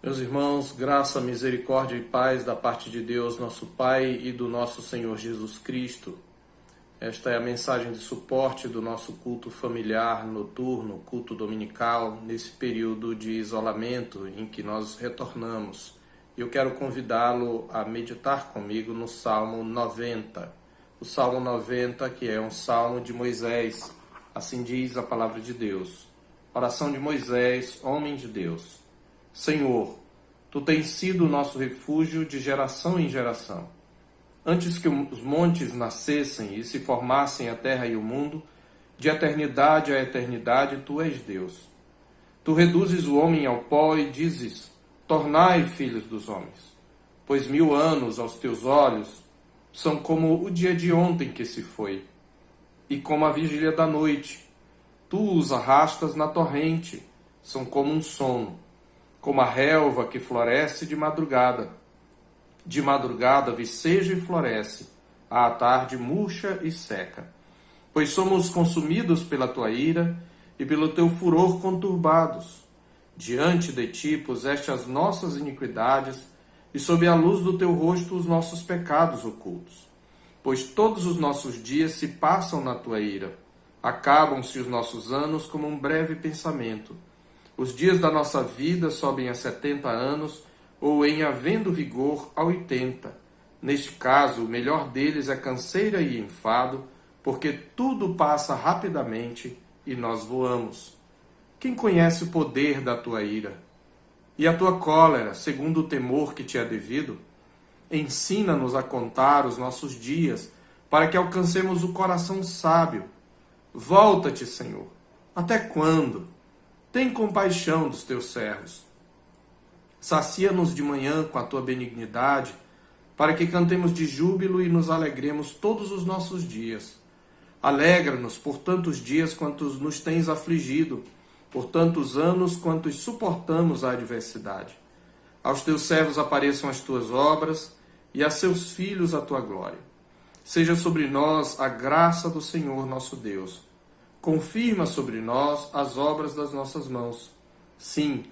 Meus irmãos, graça, misericórdia e paz da parte de Deus, nosso Pai, e do nosso Senhor Jesus Cristo. Esta é a mensagem de suporte do nosso culto familiar noturno, culto dominical, nesse período de isolamento em que nós retornamos. Eu quero convidá-lo a meditar comigo no Salmo 90. O Salmo 90, que é um salmo de Moisés. Assim diz a palavra de Deus. Oração de Moisés, homem de Deus. Senhor, Tu tens sido o nosso refúgio de geração em geração. Antes que os montes nascessem e se formassem a terra e o mundo, de eternidade a eternidade Tu és Deus. Tu reduzes o homem ao pó e dizes, tornai filhos dos homens. Pois 1000 anos aos Teus olhos são como o dia de ontem que se foi, e como a vigília da noite. Tu os arrastas na torrente, são como um sono. Como a relva que floresce de madrugada. De madrugada viceja e floresce, à tarde murcha e seca. Pois somos consumidos pela tua ira e pelo teu furor conturbados. Diante de ti puseste as nossas iniquidades e sob a luz do teu rosto os nossos pecados ocultos. Pois todos os nossos dias se passam na tua ira. Acabam-se os nossos anos como um breve pensamento. Os dias da nossa vida sobem a 70 anos, ou em havendo vigor a 80. Neste caso, o melhor deles é canseira e enfado, porque tudo passa rapidamente e nós voamos. Quem conhece o poder da tua ira? E a tua cólera, segundo o temor que te é devido? Ensina-nos a contar os nossos dias, para que alcancemos o coração sábio. Volta-te, Senhor. Até quando? Tem compaixão dos teus servos. Sacia-nos de manhã com a tua benignidade, para que cantemos de júbilo e nos alegremos todos os nossos dias. Alegra-nos por tantos dias quantos nos tens afligido, por tantos anos quantos suportamos a adversidade. Aos teus servos apareçam as tuas obras, e a seus filhos a tua glória. Seja sobre nós a graça do Senhor nosso Deus. Confirma sobre nós as obras das nossas mãos. Sim,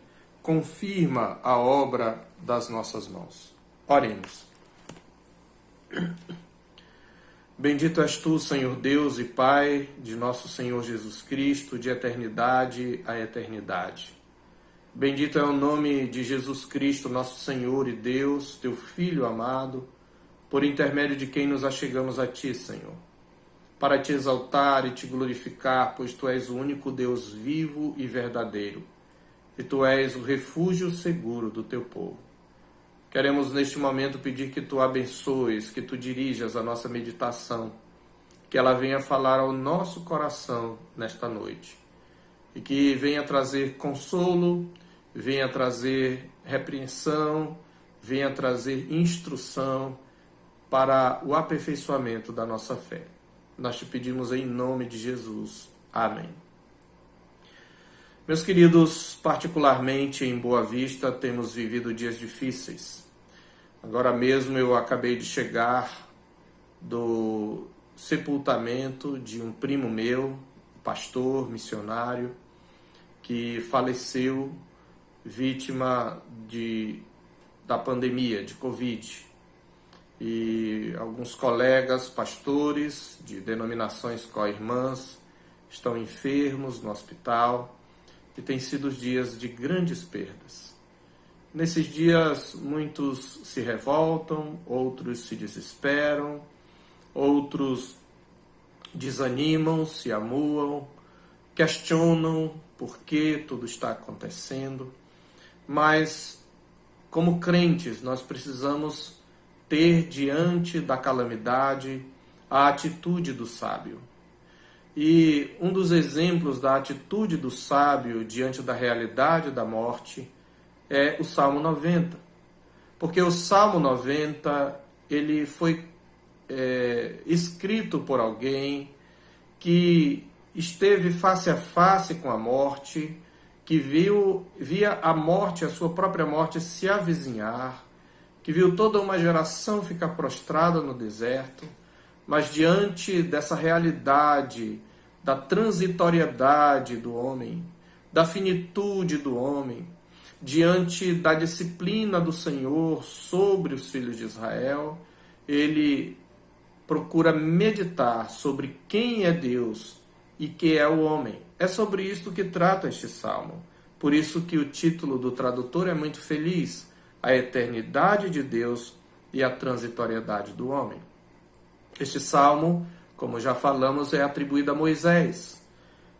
confirma a obra das nossas mãos. Oremos. Bendito és tu, Senhor Deus e Pai de nosso Senhor Jesus Cristo, de eternidade a eternidade. Bendito é o nome de Jesus Cristo, nosso Senhor e Deus, teu Filho amado, por intermédio de quem nos achegamos a ti, Senhor, para te exaltar e te glorificar, pois tu és o único Deus vivo e verdadeiro, e tu és o refúgio seguro do teu povo. Queremos neste momento pedir que tu abençoes, que tu dirijas a nossa meditação, que ela venha falar ao nosso coração nesta noite, e que venha trazer consolo, venha trazer repreensão, venha trazer instrução para o aperfeiçoamento da nossa fé. Nós te pedimos em nome de Jesus. Amém. Meus queridos, particularmente em Boa Vista, temos vivido dias difíceis. Agora mesmo eu acabei de chegar do sepultamento de um primo meu, pastor, missionário, que faleceu vítima da pandemia de Covid. E alguns colegas pastores de denominações co-irmãs estão enfermos no hospital e têm sido dias de grandes perdas. Nesses dias muitos se revoltam, outros se desesperam, outros desanimam, se amuam, questionam por que tudo está acontecendo, mas como crentes nós precisamos ter diante da calamidade a atitude do sábio. E um dos exemplos da atitude do sábio diante da realidade da morte é o Salmo 90. Porque o Salmo 90 ele foi escrito por alguém que esteve face a face com a morte, que via a morte, a sua própria morte se avizinhar, que viu toda uma geração ficar prostrada no deserto, mas diante dessa realidade, da transitoriedade do homem, da finitude do homem, diante da disciplina do Senhor sobre os filhos de Israel, ele procura meditar sobre quem é Deus e quem é o homem. É sobre isso que trata este salmo. Por isso que o título do tradutor é muito feliz: a eternidade de Deus e a transitoriedade do homem. Este salmo, como já falamos, é atribuído a Moisés.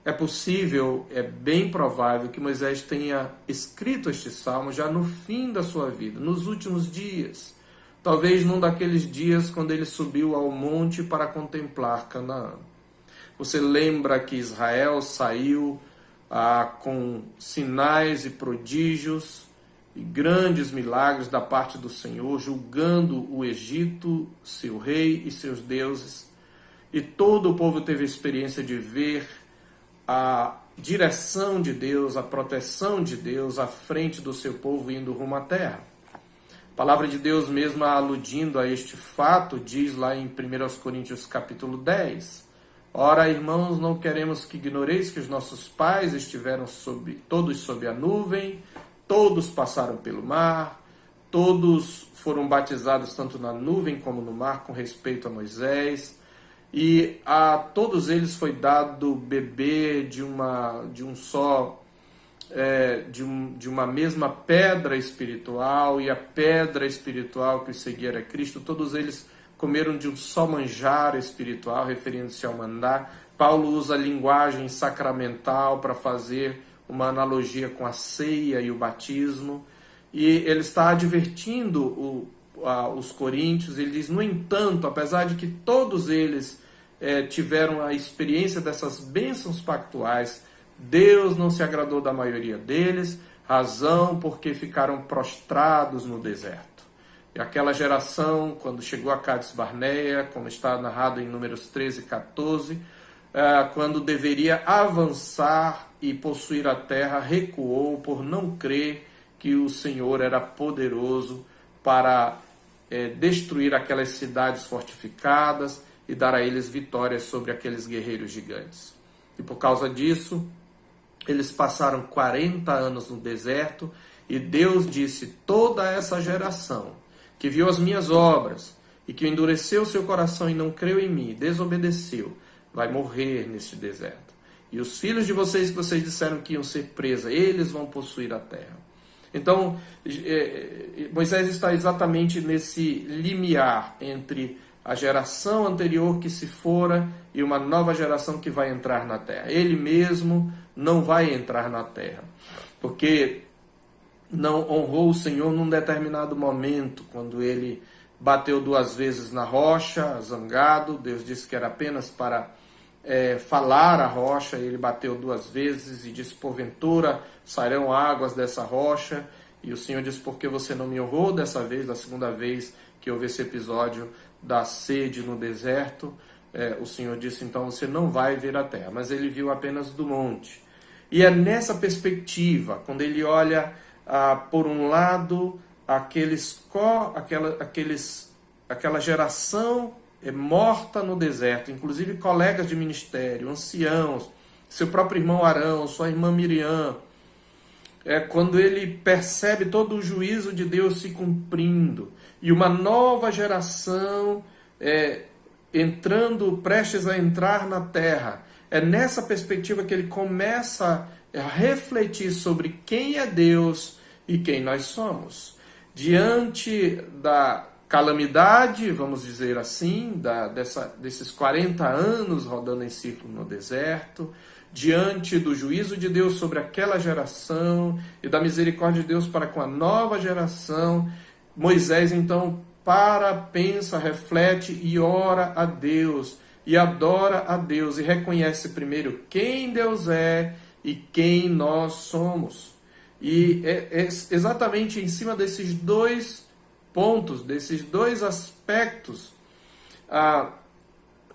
É possível, é bem provável que Moisés tenha escrito este salmo já no fim da sua vida, nos últimos dias. Talvez num daqueles dias quando ele subiu ao monte para contemplar Canaã. Você lembra que Israel saiu com sinais e prodígios e grandes milagres da parte do Senhor, julgando o Egito, seu rei e seus deuses. E todo o povo teve a experiência de ver a direção de Deus, a proteção de Deus à frente do seu povo indo rumo à terra. A palavra de Deus mesmo, aludindo a este fato, diz lá em 1 Coríntios capítulo 10: ora, irmãos, não queremos que ignoreis que os nossos pais estiveram todos sob a nuvem, todos passaram pelo mar, todos foram batizados tanto na nuvem como no mar com respeito a Moisés, e a todos eles foi dado beber de uma mesma pedra espiritual, e a pedra espiritual que os seguia era Cristo. Todos eles comeram de um só manjar espiritual, referindo-se ao maná. Paulo usa a linguagem sacramental para fazer uma analogia com a ceia e o batismo, e ele está advertindo os coríntios. Ele diz: no entanto, apesar de que todos eles tiveram a experiência dessas bênçãos pactuais, Deus não se agradou da maioria deles, razão porque ficaram prostrados no deserto. E aquela geração, quando chegou a Cades Barneia, como está narrado em Números 13 e 14, quando deveria avançar e possuir a terra, recuou por não crer que o Senhor era poderoso para destruir aquelas cidades fortificadas e dar a eles vitórias sobre aqueles guerreiros gigantes. E por causa disso, eles passaram 40 anos no deserto, e Deus disse: toda essa geração que viu as minhas obras e que endureceu seu coração e não creu em mim, desobedeceu, vai morrer neste deserto. E os filhos de vocês que vocês disseram que iam ser presa, eles vão possuir a terra. Então, Moisés está exatamente nesse limiar entre a geração anterior que se fora e uma nova geração que vai entrar na terra. Ele mesmo não vai entrar na terra, porque não honrou o Senhor num determinado momento, quando ele bateu 2 vezes na rocha, zangado. Deus disse que era apenas para falar a rocha. Ele bateu 2 vezes e disse: porventura sairão águas dessa rocha. E o Senhor disse: porque você não me honrou dessa vez? Da segunda vez que houve esse episódio da sede no deserto, o Senhor disse: então você não vai ver a terra. Mas ele viu apenas do monte. E é nessa perspectiva, quando ele olha, por um lado, aquela geração morta no deserto, inclusive colegas de ministério, anciãos, seu próprio irmão Arão, sua irmã Miriam, quando ele percebe todo o juízo de Deus se cumprindo, e uma nova geração prestes a entrar na terra, é nessa perspectiva que ele começa a refletir sobre quem é Deus e quem nós somos. Diante da calamidade, vamos dizer assim, desses 40 anos rodando em círculo no deserto, diante do juízo de Deus sobre aquela geração e da misericórdia de Deus para com a nova geração, Moisés então pensa, reflete e ora a Deus e adora a Deus e reconhece primeiro quem Deus é e quem nós somos. E é exatamente em cima desses 2 pontos, desses 2 aspectos,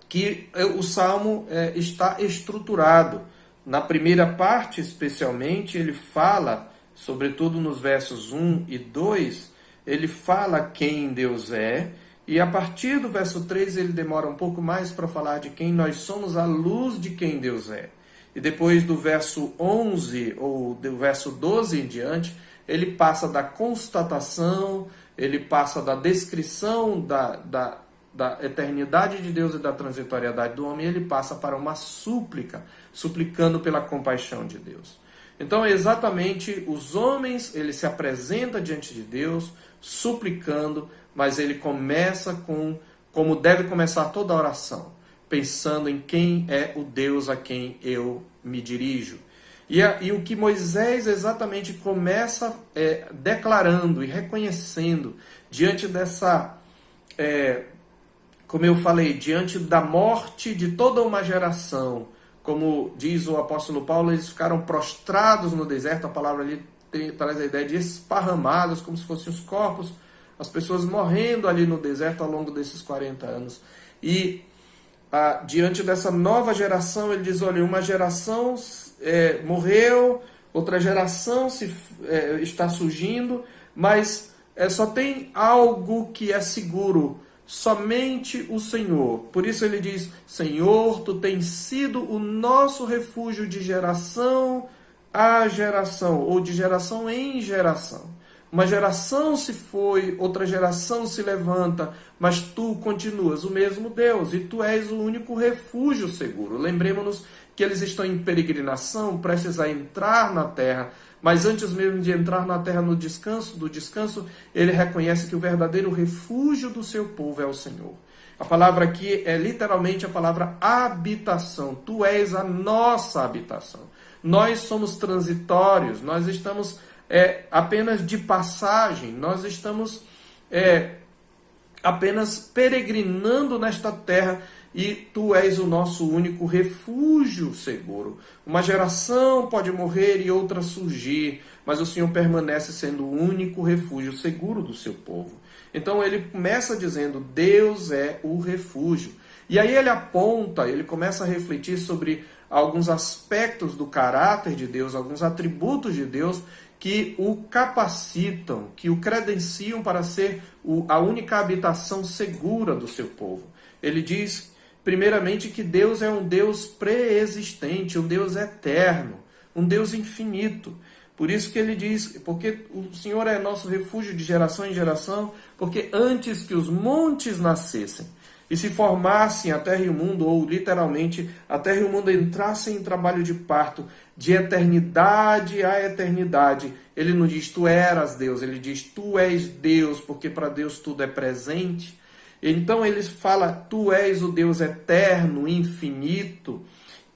que o Salmo está estruturado. Na primeira parte, especialmente, ele fala, sobretudo nos versos 1 e 2, ele fala quem Deus é, e a partir do verso 3 ele demora um pouco mais para falar de quem nós somos à luz de quem Deus é. E depois do verso 11, ou do verso 12 em diante, ele passa da constatação, ele passa da descrição da eternidade de Deus e da transitoriedade do homem, ele passa para uma súplica, suplicando pela compaixão de Deus. Então, exatamente, os homens, ele se apresenta diante de Deus, suplicando, mas ele começa como deve começar toda oração, pensando em quem é o Deus a quem eu me dirijo. E o que Moisés exatamente começa declarando e reconhecendo diante dessa, como eu falei, diante da morte de toda uma geração, como diz o apóstolo Paulo, eles ficaram prostrados no deserto, a palavra ali traz a ideia de esparramados, como se fossem os corpos, as pessoas morrendo ali no deserto ao longo desses 40 anos. E diante dessa nova geração, ele diz, olha, uma geração morreu, outra geração está surgindo, mas só tem algo que é seguro, somente o Senhor. Por isso ele diz, Senhor, tu tens sido o nosso refúgio de geração a geração, ou de geração em geração. Uma geração se foi, outra geração se levanta, mas tu continuas o mesmo Deus, e tu és o único refúgio seguro. Lembremos-nos que eles estão em peregrinação, prestes a entrar na terra, mas antes mesmo de entrar na terra do descanso, ele reconhece que o verdadeiro refúgio do seu povo é o Senhor. A palavra aqui é literalmente a palavra habitação. Tu és a nossa habitação. Nós somos transitórios, nós estamos apenas de passagem, nós estamos apenas peregrinando nesta terra, e tu és o nosso único refúgio seguro. Uma geração pode morrer e outra surgir, mas o Senhor permanece sendo o único refúgio seguro do seu povo. Então ele começa dizendo, Deus é o refúgio. E aí ele começa a refletir sobre alguns aspectos do caráter de Deus, alguns atributos de Deus que o capacitam, que o credenciam para ser a única habitação segura do seu povo. Ele diz, primeiramente, que Deus é um Deus pré-existente, um Deus eterno, um Deus infinito. Por isso que ele diz, porque o Senhor é nosso refúgio de geração em geração, porque antes que os montes nascessem e se formassem a terra e o mundo, ou literalmente a terra e o mundo entrassem em trabalho de parto, de eternidade a eternidade, ele não diz tu eras Deus, ele diz tu és Deus, porque para Deus tudo é presente. Então ele fala, tu és o Deus eterno, infinito,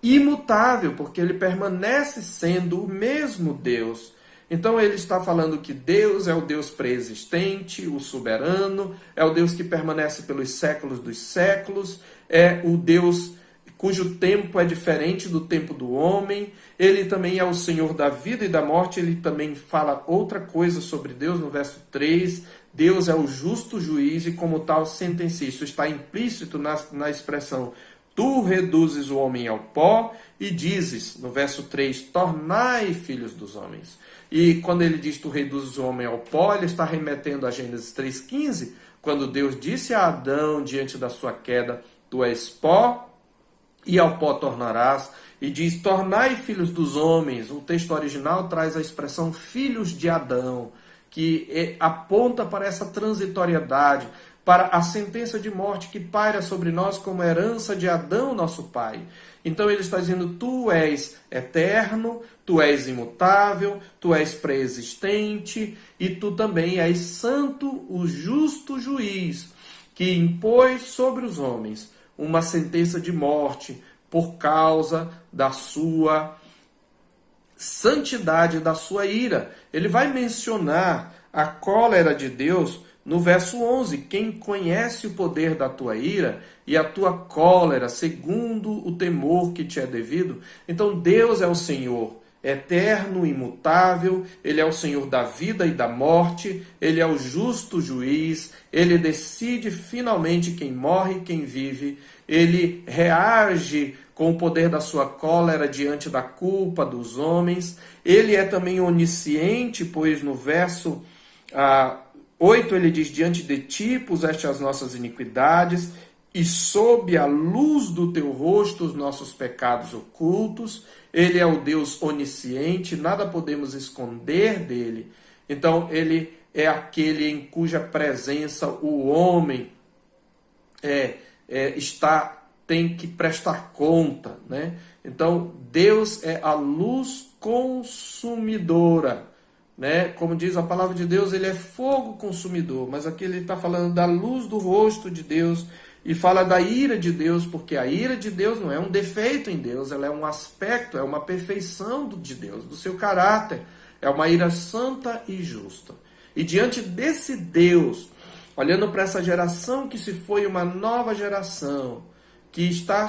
imutável, porque ele permanece sendo o mesmo Deus. Então ele está falando que Deus é o Deus pré-existente, o soberano, é o Deus que permanece pelos séculos dos séculos, é o Deus cujo tempo é diferente do tempo do homem. Ele também é o Senhor da vida e da morte. Ele também fala outra coisa sobre Deus no verso 3. Deus é o justo juiz e como tal sentencia. Isso está implícito na expressão tu reduzes o homem ao pó e dizes, no verso 3, tornai filhos dos homens. E quando ele diz tu reduzes o homem ao pó, ele está remetendo a Gênesis 3,15, quando Deus disse a Adão diante da sua queda, tu és pó e ao pó tornarás, e diz tornai filhos dos homens. O texto original traz a expressão filhos de Adão, que aponta para essa transitoriedade, para a sentença de morte que paira sobre nós como herança de Adão, nosso pai. Então ele está dizendo, tu és eterno, tu és imutável, tu és pré-existente, e tu também és santo, o justo juiz, que impôs sobre os homens uma sentença de morte por causa da sua santidade, da sua ira. Ele vai mencionar a cólera de Deus no verso 11, quem conhece o poder da tua ira e a tua cólera, segundo o temor que te é devido. Então Deus é o Senhor eterno, imutável, ele é o Senhor da vida e da morte, ele é o justo juiz, ele decide finalmente quem morre e quem vive, ele reage com o poder da sua cólera diante da culpa dos homens, ele é também onisciente, pois no verso 8 ele diz, diante de ti puseste as nossas iniquidades, e sob a luz do teu rosto os nossos pecados ocultos. Ele é o Deus onisciente, nada podemos esconder dele. Então ele é aquele em cuja presença o homem tem que prestar conta, né? Então Deus é a luz consumidora, né? Como diz a palavra de Deus, ele é fogo consumidor, mas aqui ele está falando da luz do rosto de Deus e fala da ira de Deus, porque a ira de Deus não é um defeito em Deus, ela é um aspecto, é uma perfeição de Deus, do seu caráter, é uma ira santa e justa. E diante desse Deus, olhando para essa geração que se foi, uma nova geração, que está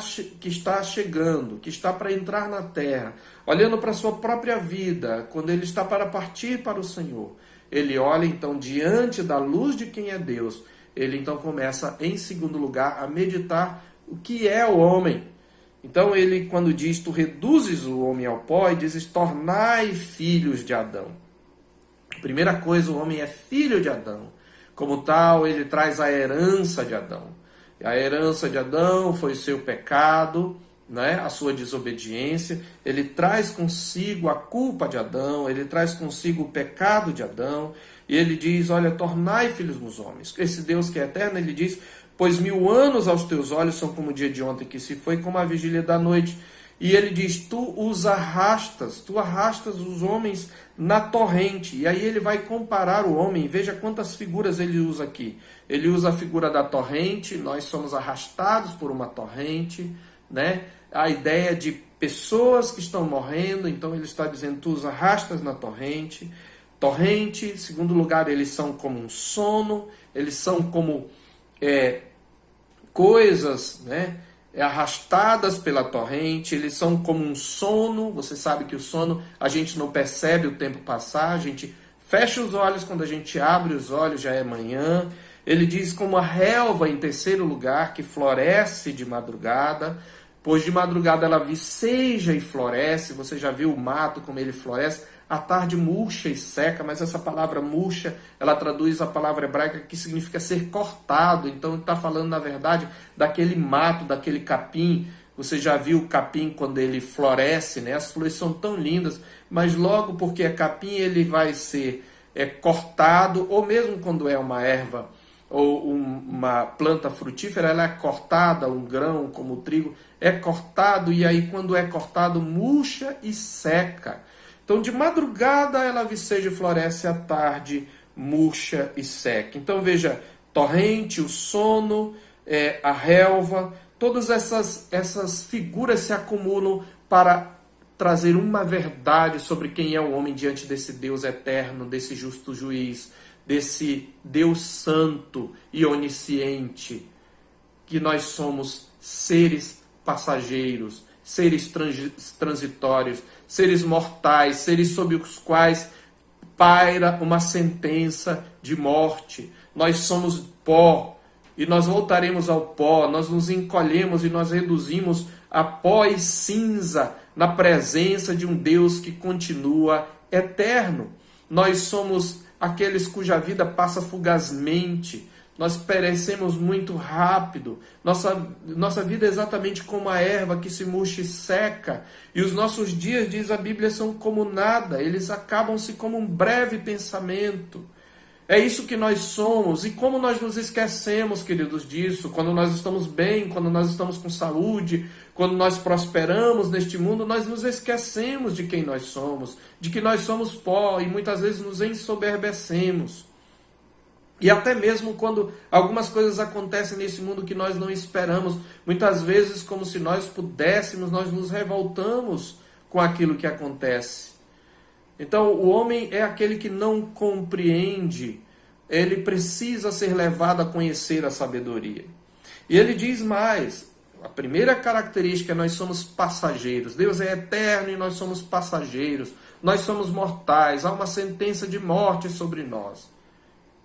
chegando, que está para entrar na terra, olhando para a sua própria vida, quando ele está para partir para o Senhor, ele olha então diante da luz de quem é Deus, ele então começa em segundo lugar a meditar o que é o homem. Então ele, quando diz, tu reduzes o homem ao pó, e dizes, tornai filhos de Adão. Primeira coisa, o homem é filho de Adão. Como tal, ele traz a herança de Adão. A herança de Adão foi o seu pecado, né? A sua desobediência. Ele traz consigo a culpa de Adão, ele traz consigo o pecado de Adão. E ele diz, olha, tornai filhos dos homens. Esse Deus que é eterno, ele diz, pois 1000 anos aos teus olhos são como o dia de ontem que se foi, como a vigília da noite. E ele diz, tu arrastas os homens na torrente. E aí ele vai comparar o homem, veja quantas figuras ele usa aqui. Ele usa a figura da torrente, nós somos arrastados por uma torrente, né? A ideia de pessoas que estão morrendo, então ele está dizendo, tu os arrastas na torrente. Torrente, em segundo lugar, eles são como um sono, eles são como coisas, né? Arrastadas pela torrente, eles são como um sono. Você sabe que o sono, a gente não percebe o tempo passar, a gente fecha os olhos, quando a gente abre os olhos já é manhã. Ele diz como a relva, em terceiro lugar, que floresce de madrugada, pois de madrugada ela viceja e floresce. Você já viu o mato como ele floresce? À tarde murcha e seca, mas essa palavra murcha, ela traduz a palavra hebraica que significa ser cortado. Então está falando, na verdade, daquele mato, daquele capim. Você já viu o capim quando ele floresce, né? As flores são tão lindas, mas logo porque é capim ele vai ser cortado, ou mesmo quando é uma erva ou uma planta frutífera, ela é cortada, um grão como o trigo, é cortado, e aí quando é cortado murcha e seca. Então, de madrugada ela viceja e floresce, à tarde murcha e seca. Então, veja, torrente, o sono, a relva, todas essas figuras se acumulam para trazer uma verdade sobre quem é o homem diante desse Deus eterno, desse justo juiz, desse Deus santo e onisciente, que nós somos seres passageiros, seres transitórios, seres mortais, seres sobre os quais paira uma sentença de morte. Nós somos pó e nós voltaremos ao pó, nós nos encolhemos e nós reduzimos a pó e cinza na presença de um Deus que continua eterno. Nós somos aqueles cuja vida passa fugazmente, nós perecemos muito rápido, nossa vida é exatamente como a erva que se murcha e seca, e os nossos dias, diz a Bíblia, são como nada, eles acabam-se como um breve pensamento. É isso que nós somos, e como nós nos esquecemos, queridos, disso, quando nós estamos bem, quando nós estamos com saúde, quando nós prosperamos neste mundo, nós nos esquecemos de quem nós somos, de que nós somos pó, e muitas vezes nos ensoberbecemos. E até mesmo quando algumas coisas acontecem nesse mundo que nós não esperamos, muitas vezes, como se nós pudéssemos, nós nos revoltamos com aquilo que acontece. Então, o homem é aquele que não compreende, ele precisa ser levado a conhecer a sabedoria. E ele diz mais, a primeira característica é nós somos passageiros. Deus é eterno e nós somos passageiros, nós somos mortais, há uma sentença de morte sobre nós.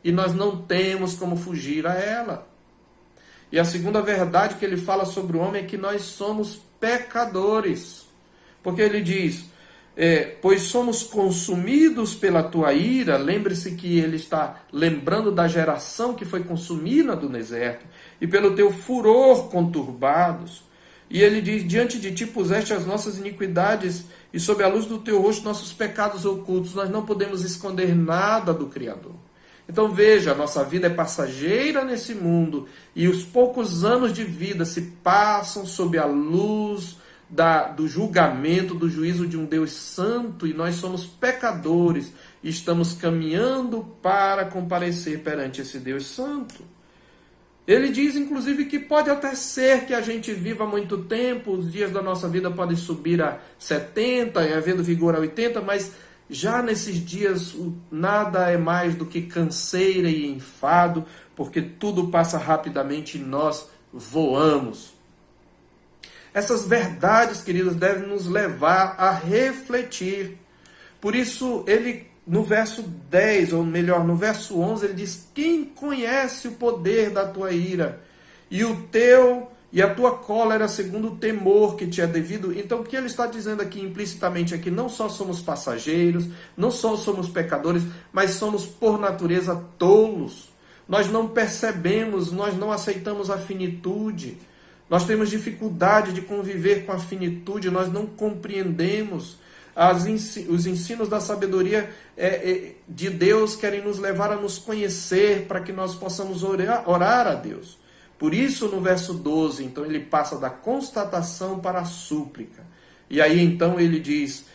E nós não temos como fugir a ela. E a segunda verdade que ele fala sobre o homem é que nós somos pecadores. Porque ele diz, pois somos consumidos pela tua ira. Lembre-se que ele está lembrando da geração que foi consumida do deserto. E pelo teu furor conturbados. E ele diz: diante de ti puseste as nossas iniquidades, e sob a luz do teu rosto nossos pecados ocultos. Nós não podemos esconder nada do Criador. Então veja, a nossa vida é passageira nesse mundo, e os poucos anos de vida se passam sob a luz do julgamento, do juízo de um Deus santo, e nós somos pecadores, e estamos caminhando para comparecer perante esse Deus santo. Ele diz, inclusive, que pode até ser que a gente viva muito tempo, os dias da nossa vida podem subir a 70, e havendo vigor a 80, mas já nesses dias nada é mais do que canseira e enfado, porque tudo passa rapidamente e nós voamos. Essas verdades, queridos, devem nos levar a refletir. Por isso, ele, no verso 10, ou melhor, no verso 11, ele diz: quem conhece o poder da tua ira e a tua cólera segundo o temor que te é devido? Então, o que ele está dizendo aqui implicitamente é que não só somos passageiros, não só somos pecadores, mas somos por natureza tolos. Nós não percebemos, nós não aceitamos a finitude. Nós temos dificuldade de conviver com a finitude, nós não compreendemos. Os ensinos da sabedoria de Deus querem nos levar a nos conhecer para que nós possamos orar a Deus. Por isso, no verso 12, então ele passa da constatação para a súplica. E aí então ele diz: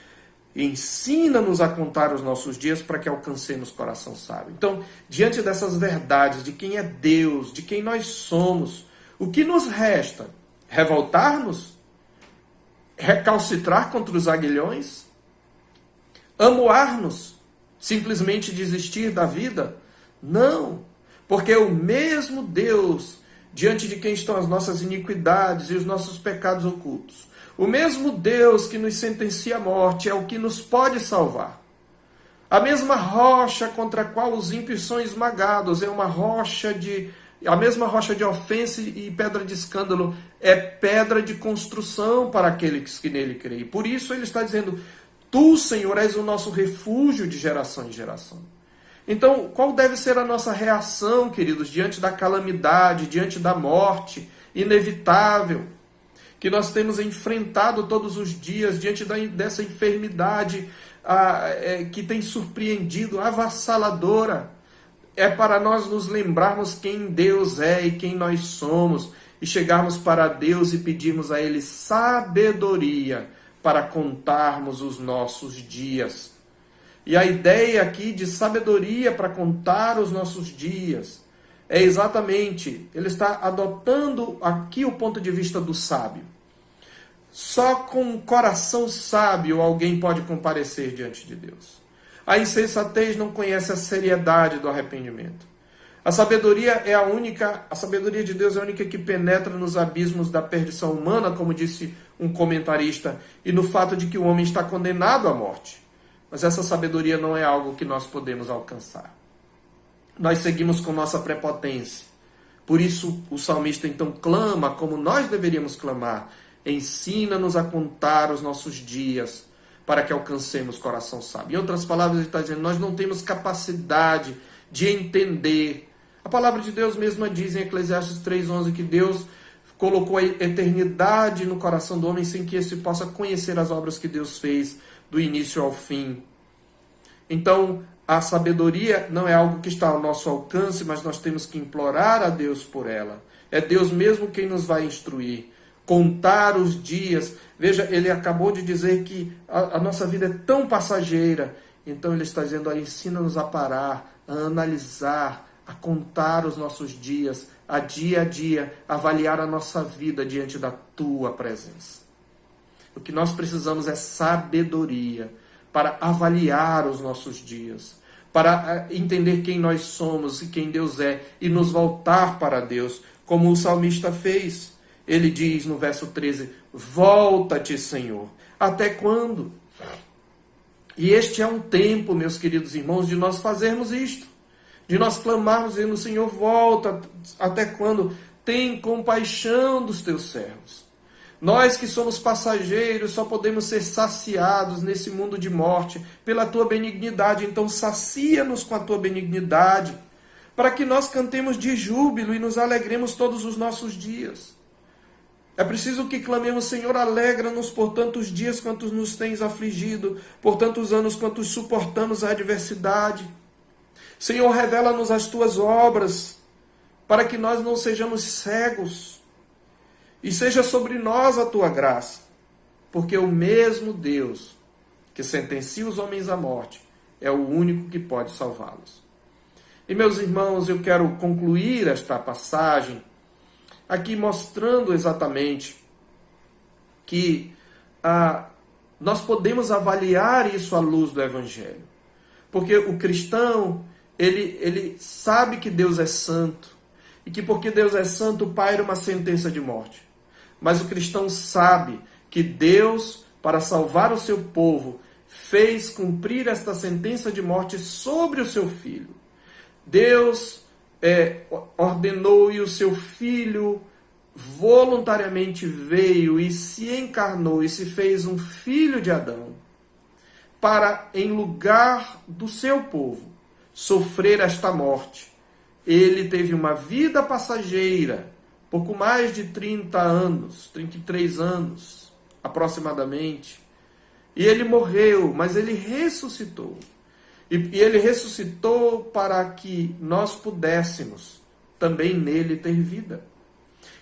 ensina-nos a contar os nossos dias para que alcancemos coração sábio. Então, diante dessas verdades de quem é Deus, de quem nós somos, o que nos resta? Revoltar-nos? Recalcitrar contra os aguilhões? Amuar-nos? Simplesmente desistir da vida? Não, porque o mesmo Deus, diante de quem estão as nossas iniquidades e os nossos pecados ocultos, o mesmo Deus que nos sentencia à morte é o que nos pode salvar. A mesma rocha contra a qual os ímpios são esmagados é a mesma rocha de ofensa e pedra de escândalo é pedra de construção para aqueles que nele creem. Por isso ele está dizendo: tu, Senhor, és o nosso refúgio de geração em geração. Então, qual deve ser a nossa reação, queridos, diante da calamidade, diante da morte inevitável que nós temos enfrentado todos os dias, diante dessa enfermidade que tem surpreendido, avassaladora? É para nós nos lembrarmos quem Deus é e quem nós somos, e chegarmos para Deus e pedirmos a Ele sabedoria para contarmos os nossos dias. E a ideia aqui de sabedoria para contar os nossos dias é exatamente, ele está adotando aqui o ponto de vista do sábio. Só com um coração sábio alguém pode comparecer diante de Deus. A insensatez não conhece a seriedade do arrependimento. A sabedoria de Deus é a única que penetra nos abismos da perdição humana, como disse um comentarista, e no fato de que o homem está condenado à morte. Mas essa sabedoria não é algo que nós podemos alcançar. Nós seguimos com nossa prepotência. Por isso o salmista então clama como nós deveríamos clamar: ensina-nos a contar os nossos dias, para que alcancemos coração sábio. Em outras palavras, ele está dizendo: nós não temos capacidade de entender. A palavra de Deus mesma diz em Eclesiastes 3:11 que Deus colocou a eternidade no coração do homem sem que esse possa conhecer as obras que Deus fez do início ao fim. Então, a sabedoria não é algo que está ao nosso alcance, mas nós temos que implorar a Deus por ela. É Deus mesmo quem nos vai instruir. Contar os dias. Veja, ele acabou de dizer que a nossa vida é tão passageira. Então ele está dizendo: ensina-nos a parar, a analisar, a contar os nossos dias, a dia, avaliar a nossa vida diante da tua presença. O que nós precisamos é sabedoria para avaliar os nossos dias, para entender quem nós somos e quem Deus é, e nos voltar para Deus, como o salmista fez. Ele diz no verso 13: volta-te, Senhor. Até quando? E este é um tempo, meus queridos irmãos, de nós fazermos isto. De nós clamarmos dizendo: Senhor, volta. Até quando? Tem compaixão dos teus servos. Nós que somos passageiros só podemos ser saciados nesse mundo de morte pela tua benignidade. Então sacia-nos com a tua benignidade, para que nós cantemos de júbilo e nos alegremos todos os nossos dias. É preciso que clamemos: Senhor, alegra-nos por tantos dias quantos nos tens afligido, por tantos anos quantos suportamos a adversidade. Senhor, revela-nos as tuas obras, para que nós não sejamos cegos, e seja sobre nós a tua graça, porque o mesmo Deus que sentencia os homens à morte é o único que pode salvá-los. E, meus irmãos, eu quero concluir esta passagem aqui mostrando exatamente que nós podemos avaliar isso à luz do Evangelho. Porque o cristão, ele sabe que Deus é santo, e que porque Deus é santo, paira uma sentença de morte. Mas o cristão sabe que Deus, para salvar o seu povo, fez cumprir esta sentença de morte sobre o seu Filho. Deus ordenou e o seu Filho voluntariamente veio e se encarnou e se fez um filho de Adão para, em lugar do seu povo, sofrer esta morte. Ele teve uma vida passageira, pouco mais de 30 anos, 33 anos aproximadamente, e ele morreu, mas ele ressuscitou. E ele ressuscitou para que nós pudéssemos também nele ter vida.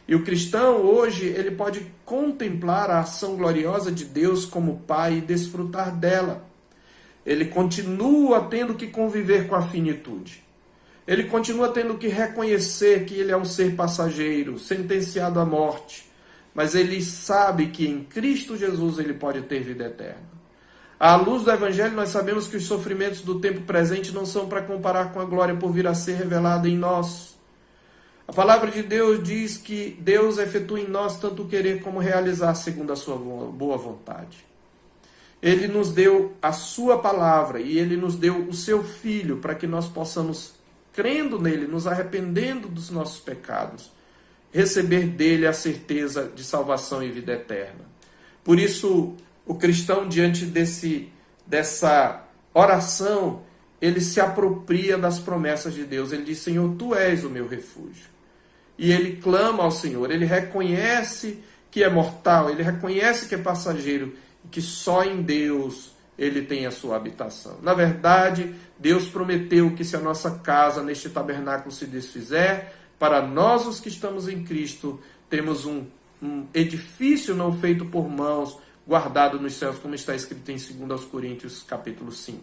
E o cristão hoje, ele pode contemplar a ação gloriosa de Deus como Pai e desfrutar dela. Ele continua tendo que conviver com a finitude. Ele continua tendo que reconhecer que ele é um ser passageiro, sentenciado à morte. Mas ele sabe que em Cristo Jesus ele pode ter vida eterna. À luz do Evangelho, nós sabemos que os sofrimentos do tempo presente não são para comparar com a glória por vir a ser revelada em nós. A palavra de Deus diz que Deus efetua em nós tanto o querer como realizar segundo a sua boa vontade. Ele nos deu a sua palavra e ele nos deu o seu Filho para que nós possamos, crendo nele, nos arrependendo dos nossos pecados, receber dele a certeza de salvação e vida eterna. Por isso, o cristão, diante dessa oração, ele se apropria das promessas de Deus. Ele diz: Senhor, tu és o meu refúgio. E ele clama ao Senhor, ele reconhece que é mortal, ele reconhece que é passageiro, e que só em Deus ele tem a sua habitação. Na verdade, Deus prometeu que se a nossa casa neste tabernáculo se desfizer, para nós os que estamos em Cristo, temos um edifício não feito por mãos, guardado nos céus, como está escrito em 2 Coríntios capítulo 5.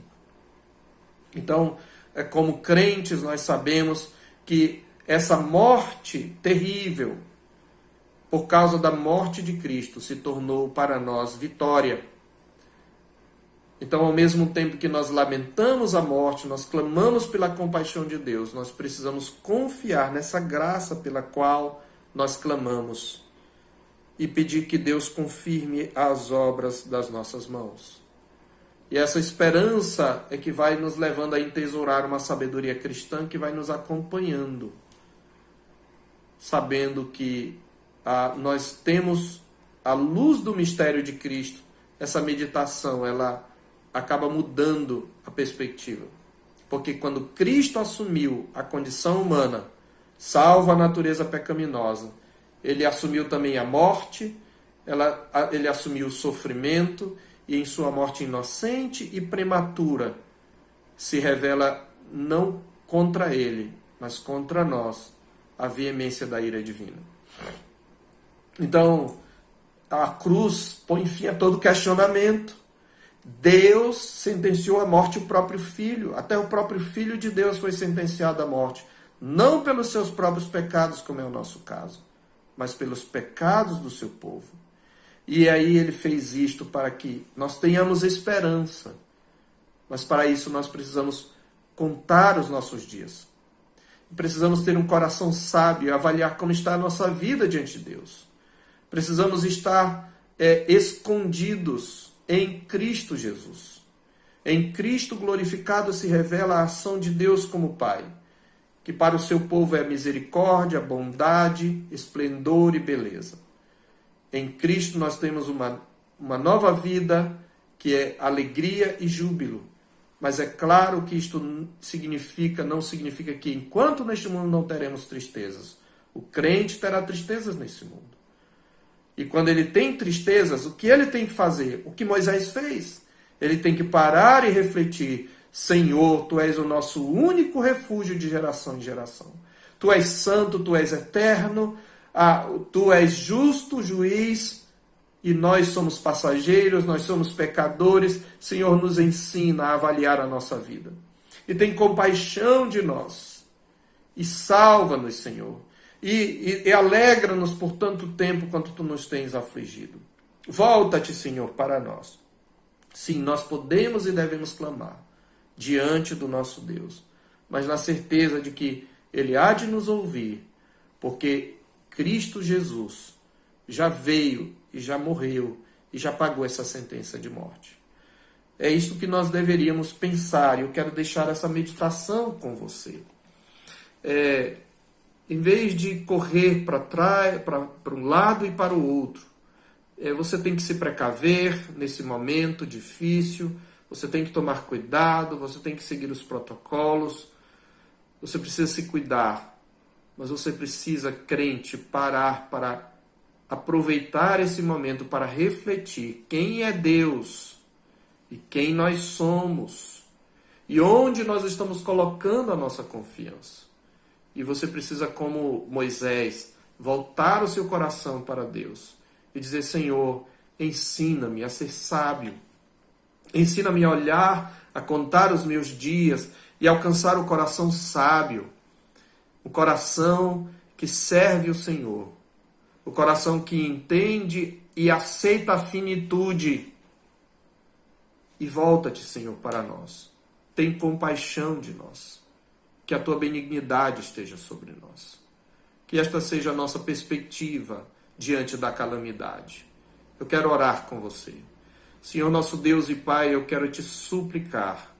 Então, como crentes, nós sabemos que essa morte terrível, por causa da morte de Cristo, se tornou para nós vitória. Então, ao mesmo tempo que nós lamentamos a morte, nós clamamos pela compaixão de Deus, nós precisamos confiar nessa graça pela qual nós clamamos e pedir que Deus confirme as obras das nossas mãos. E essa esperança é que vai nos levando a entesourar uma sabedoria cristã que vai nos acompanhando, sabendo que nós temos, à luz do mistério de Cristo, essa meditação, ela acaba mudando a perspectiva. Porque quando Cristo assumiu a condição humana, salvo a natureza pecaminosa, ele assumiu também a morte, ele assumiu o sofrimento, e em sua morte inocente e prematura, se revela não contra ele, mas contra nós, a veemência da ira divina. Então, a cruz põe fim a todo questionamento. Deus sentenciou à morte o próprio Filho. Até o próprio Filho de Deus foi sentenciado à morte. Não pelos seus próprios pecados, como é o nosso caso, mas pelos pecados do seu povo. E aí ele fez isto para que nós tenhamos esperança. Mas para isso nós precisamos contar os nossos dias. Precisamos ter um coração sábio e avaliar como está a nossa vida diante de Deus. Precisamos estar escondidos em Cristo Jesus. Em Cristo glorificado se revela a ação de Deus como Pai, que para o seu povo é misericórdia, bondade, esplendor e beleza. Em Cristo nós temos uma nova vida, que é alegria e júbilo. Mas é claro que isto não significa que enquanto neste mundo não teremos tristezas, o crente terá tristezas nesse mundo. E quando ele tem tristezas, o que ele tem que fazer? O que Moisés fez. Ele tem que parar e refletir: Senhor, Tu és o nosso único refúgio de geração em geração. Tu és santo, Tu és eterno, Tu és justo juiz, e nós somos passageiros, nós somos pecadores. Senhor, nos ensina a avaliar a nossa vida. E tem compaixão de nós. E salva-nos, Senhor. E alegra-nos por tanto tempo quanto Tu nos tens afligido. Volta-te, Senhor, para nós. Sim, nós podemos e devemos clamar diante do nosso Deus, mas na certeza de que Ele há de nos ouvir, porque Cristo Jesus já veio e já morreu e já pagou essa sentença de morte. É isso que nós deveríamos pensar, e eu quero deixar essa meditação com você. Em vez de correr para trás, para um lado e para o outro, você tem que se precaver nesse momento difícil, você tem que tomar cuidado, você tem que seguir os protocolos, você precisa se cuidar, mas você precisa, crente, parar para aproveitar esse momento para refletir quem é Deus e quem nós somos e onde nós estamos colocando a nossa confiança. E você precisa, como Moisés, voltar o seu coração para Deus e dizer: Senhor, ensina-me a ser sábio. Ensina-me a olhar, a contar os meus dias e alcançar o coração sábio. O coração que serve o Senhor. O coração que entende e aceita a finitude. E volta-te, Senhor, para nós. Tem compaixão de nós. Que a Tua benignidade esteja sobre nós. Que esta seja a nossa perspectiva diante da calamidade. Eu quero orar com você. Senhor, nosso Deus e Pai, eu quero te suplicar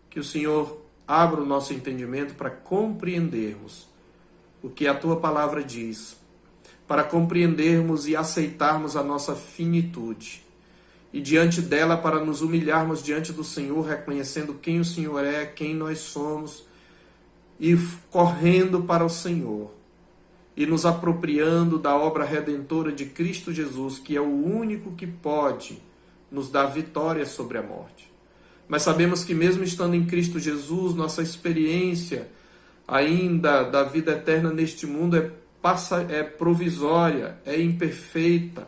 que o Senhor abra o nosso entendimento para compreendermos o que a Tua palavra diz, para compreendermos e aceitarmos a nossa finitude, e diante dela para nos humilharmos diante do Senhor, reconhecendo quem o Senhor é, quem nós somos, e correndo para o Senhor, e nos apropriando da obra redentora de Cristo Jesus, que é o único que pode nos dar vitória sobre a morte. Mas sabemos que mesmo estando em Cristo Jesus, nossa experiência ainda da vida eterna neste mundo é provisória, é imperfeita,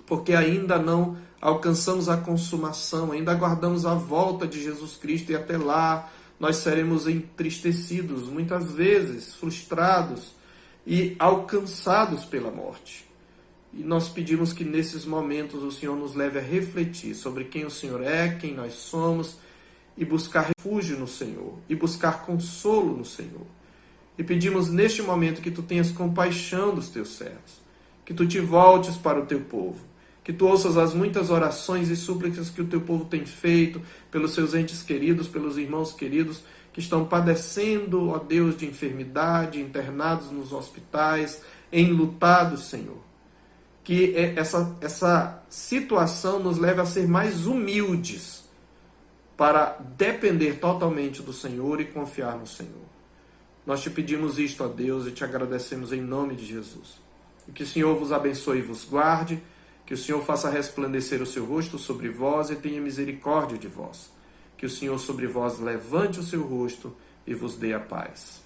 porque ainda não alcançamos a consumação, ainda aguardamos a volta de Jesus Cristo, e até lá nós seremos entristecidos, muitas vezes frustrados e alcançados pela morte. E nós pedimos que nesses momentos o Senhor nos leve a refletir sobre quem o Senhor é, quem nós somos, e buscar refúgio no Senhor, e buscar consolo no Senhor. E pedimos neste momento que Tu tenhas compaixão dos Teus servos, que Tu te voltes para o Teu povo, que Tu ouças as muitas orações e súplicas que o Teu povo tem feito pelos seus entes queridos, pelos irmãos queridos que estão padecendo, ó Deus, de enfermidade, internados nos hospitais, enlutados, Senhor. Que essa situação nos leve a ser mais humildes para depender totalmente do Senhor e confiar no Senhor. Nós te pedimos isto, ó Deus, e te agradecemos em nome de Jesus. E que o Senhor vos abençoe e vos guarde, que o Senhor faça resplandecer o seu rosto sobre vós e tenha misericórdia de vós. Que o Senhor sobre vós levante o seu rosto e vos dê a paz.